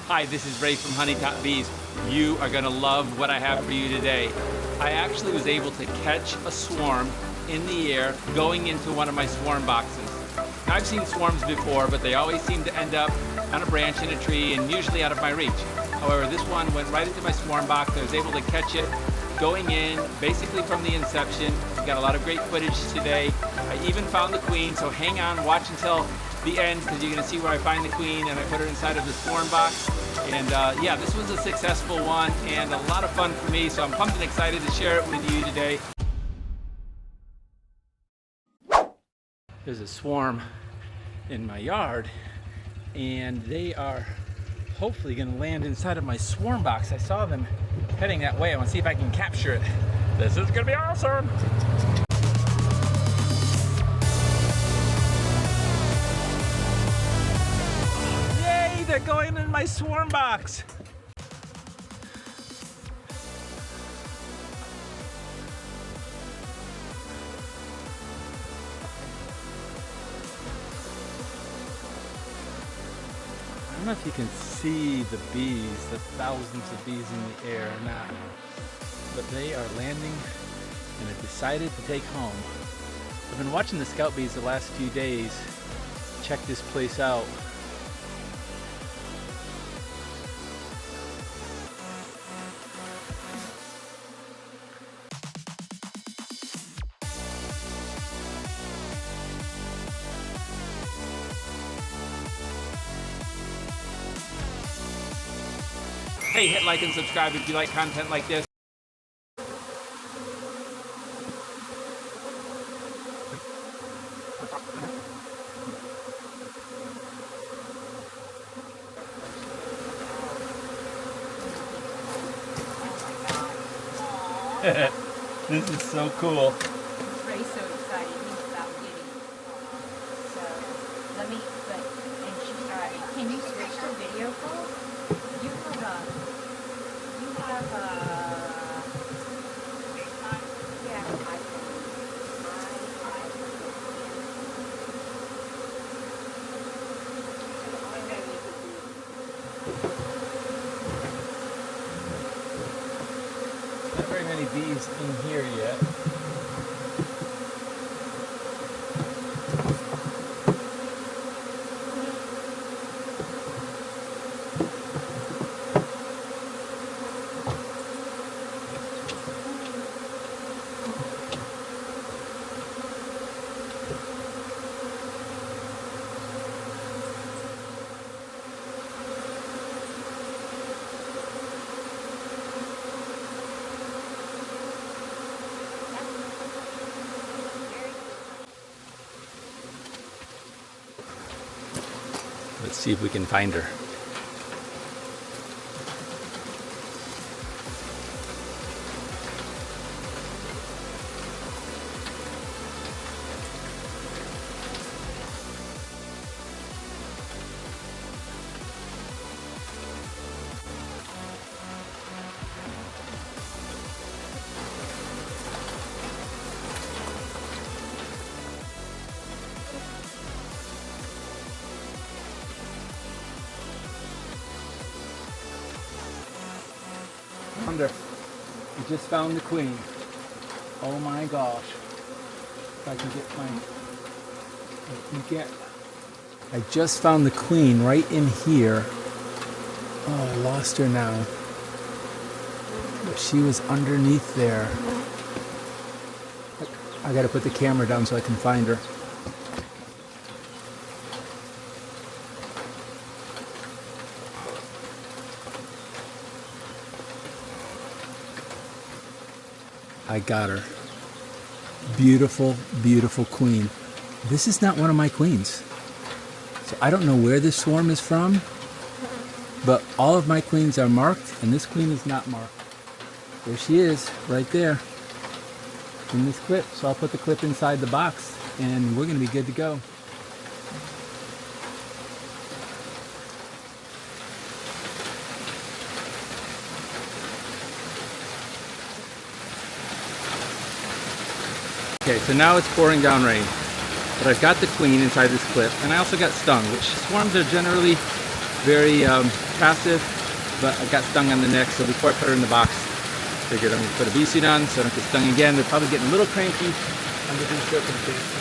Hi, this is Ray from Honeytop Bees. You are gonna love what I have for you today. I actually was able to catch a swarm in the air going into one of my swarm boxes. Now, I've seen swarms before, but they always seem to end up on a branch in a tree and usually out of my reach. However, this one went right into my swarm box. I was able to catch it going in basically from the inception. We got a lot of great footage today. I even found the queen, so hang on, watch until the end because you're gonna see where I find the queen and I put her inside of the swarm box. And yeah, this was a successful one and a lot of fun for me, so I'm pumped and excited to share it with you today. There's a swarm in my yard and they are hopefully gonna land inside of my swarm box. I saw them heading that way. I wanna see if I can capture it. This is gonna be awesome. Yay, they're going in my swarm box. I don't know if you can see the bees, the thousands of bees in the air or not, but they are landing and have decided to take home. I've been watching the scout bees the last few days. Check this place out. Hey, hit like and subscribe if you like content like this. This is so cool. Ray's so excited. He's about getting. So let me. And she started. Can you switch to video call? You have yeah. Not very many bees in here yet. Let's see if we can find her. Wonder. I just found the queen. Oh my gosh. If I can get I just found the queen right in here. Oh, I lost her now. But she was underneath there. I gotta put the camera down so I can find her. I got her. Beautiful, beautiful queen. This is not one of my queens. So I don't know where this swarm is from, but all of my queens are marked and this queen is not marked. There she is, right there in this clip. So I'll put the clip inside the box and we're gonna be good to go. Okay, so now it's pouring down rain. But I've got the queen inside this clip, and I also got stung, which swarms are generally very passive, but I got stung on the neck, so before I put her in the box, figured I'm gonna put a bee suit on so I don't get stung again. They're probably getting a little cranky under these circumstances.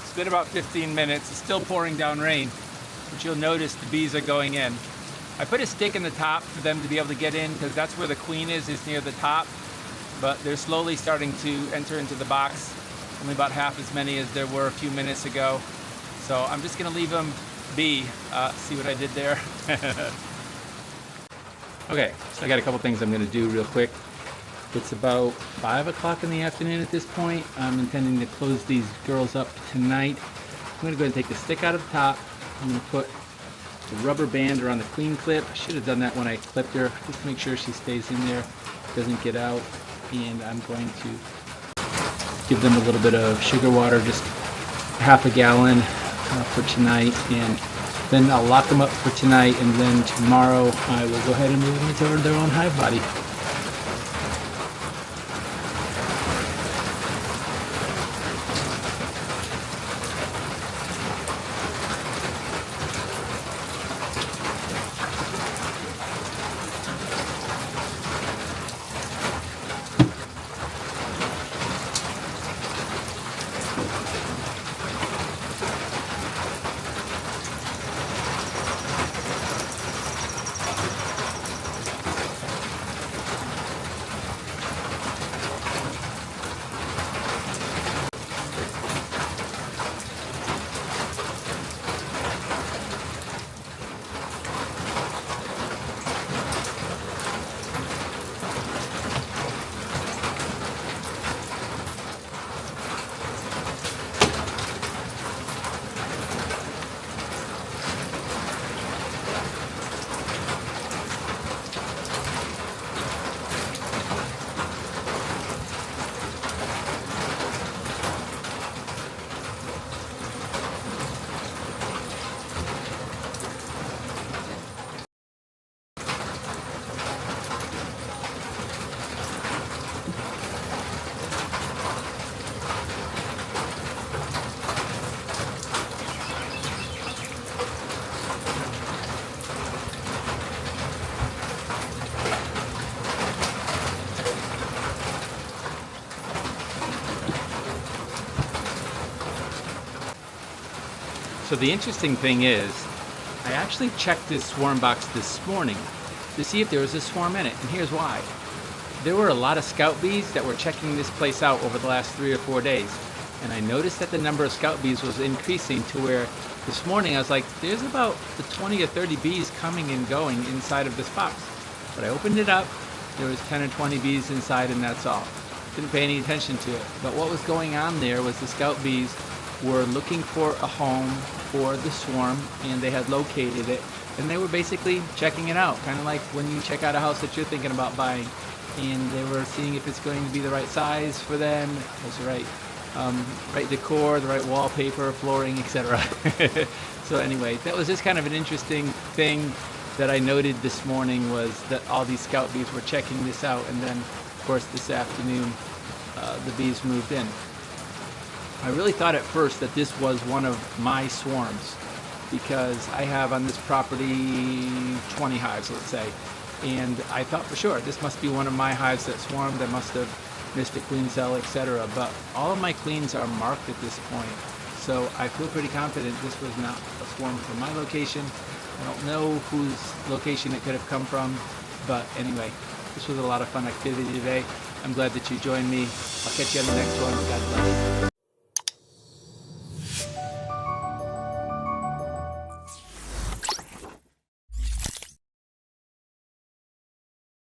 It's been about 15 minutes. It's still pouring down rain, but you'll notice the bees are going in. I put a stick in the top for them to be able to get in because that's where the queen is near the top, but they're slowly starting to enter into the box. Only about half as many as there were a few minutes ago. So I'm just gonna leave them be. See what I did there? Okay, so I got a couple things I'm gonna do real quick. It's about 5 o'clock in the afternoon at this point. I'm intending to close these girls up tonight. I'm gonna go ahead and take the stick out of the top. I'm gonna put the rubber band around the queen clip. I should have done that when I clipped her, just to make sure she stays in there, doesn't get out. And I'm going to give them a little bit of sugar water, just half a gallon for tonight. And then I'll lock them up for tonight, and then tomorrow I will go ahead and move them into their own hive body. So the interesting thing is, I actually checked this swarm box this morning to see if there was a swarm in it, and here's why. There were a lot of scout bees that were checking this place out over the last 3 or 4 days, and I noticed that the number of scout bees was increasing to where this morning I was like, there's about the 20 or 30 bees coming and going inside of this box. But I opened it up, there was 10 or 20 bees inside, and that's all. Didn't pay any attention to it. But what was going on there was the scout bees were looking for a home for the swarm, and they had located it, and they were basically checking it out, kind of like when you check out a house that you're thinking about buying, and they were seeing if it's going to be the right size for them, has the right decor, the right wallpaper, flooring, etc. So anyway, that was just kind of an interesting thing that I noted this morning, was that all these scout bees were checking this out, and then of course this afternoon the bees moved in. I really thought at first that this was one of my swarms because I have on this property 20 hives, let's say. And I thought for sure this must be one of my hives that swarmed. I must have missed a queen cell, etc. But all of my queens are marked at this point. So I feel pretty confident this was not a swarm from my location. I don't know whose location it could have come from. But anyway, this was a lot of fun activity today. I'm glad that you joined me. I'll catch you on the next one. God bless.